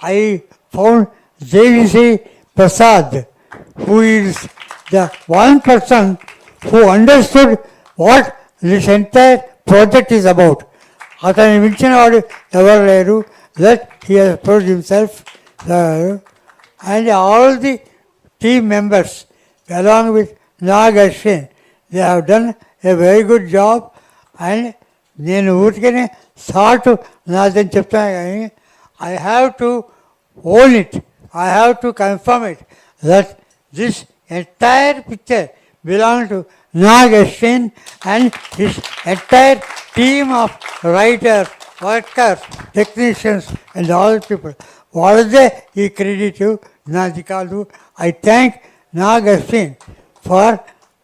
I found JVC Prasad, who is the one person who understood what this entire project is about. అతన్ని మించిన వాడు ఎవరు లేరు. That he has proved himself. And all the team members along with Nag Ashwin, they have done a very good job. And నేను ఊరికనే సాటు నాదని చెప్తాను కానీ I have to own it. I have to confirm it that this entire picture belongs to Nag Ashwin and his entire team of writers, workers, technicians and all people. వాళ్ళదే ఈ credit నాది కాదు. I thank Nag Ashwin for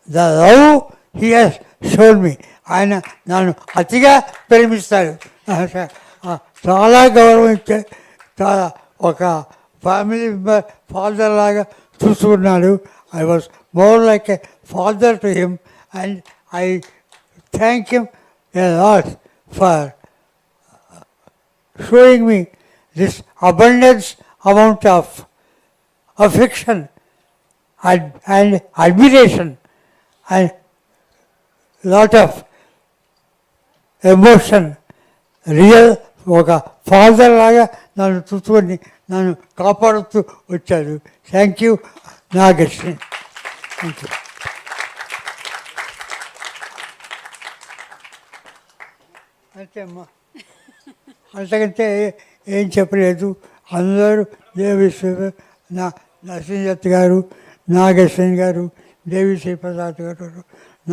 the love he has shown me. ఆయన నన్ను అతిగా ప్రేమిస్తాడు, చాలా గౌరవించే, చాలా ఒక ఫ్యామిలీ మెంబర్, ఫాదర్ లాగా చూసుకున్నాడు. I was more like a father to him, and I thank him a lot for showing me this abundance amount of affection and admiration and lot of emotion. Real ఒక father లాగా నన్ను చూసుకొని నన్ను కాపాడుతూ వచ్చాడు. Thank you Nag Ashwin. Thank you. అంతే అమ్మా, అంతకంటే ఏం చెప్పలేదు. అందరూ దేవిశ్వ నరసింహదత్ గారు, Nag Ashwin గారు, దేవిశ్రీ ప్రసాద్ గారు,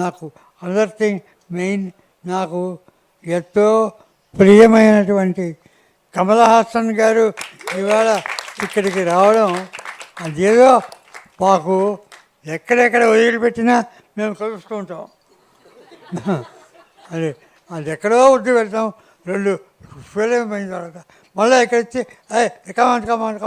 నాకు అదర్ థింగ్ మెయిన్, నాకు ఎంతో ప్రియమైనటువంటి కమల్ హాసన్ గారు ఇవాళ ఇక్కడికి రావడం, అదేదో మాకు ఎక్కడెక్కడ వదిలిపెట్టినా మేము కలుస్తూ ఉంటాం. అది ఎక్కడో వద్దు వెళ్తాం, 2 ఫిలిం అయిన తర్వాత మళ్ళీ ఇక్కడొచ్చి కమాన్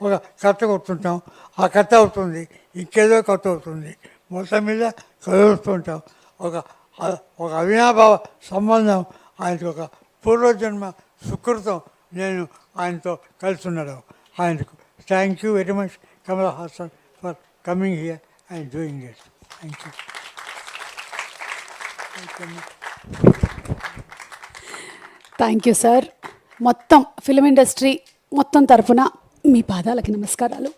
ఒక కథ కొడుతుంటాం. ఆ కథ అవుతుంది, ఇంకేదో కథ అవుతుంది, మొత్తం మీద కలుస్తుంటాం. ఒక అవినాభావ సంబంధం, ఆయనకు ఒక పూర్వజన్మ సుకృతం. నేను ఆయనతో కలిసి ఉండడం. ఆయనకు thank you very much Kamal Haasan for coming here and doing it. Thank you. Thank you sir. మొత్తం ఫిలిం ఇండస్ట్రీ మొత్తం తరఫున మీ పాదాలకి నమస్కారాలు.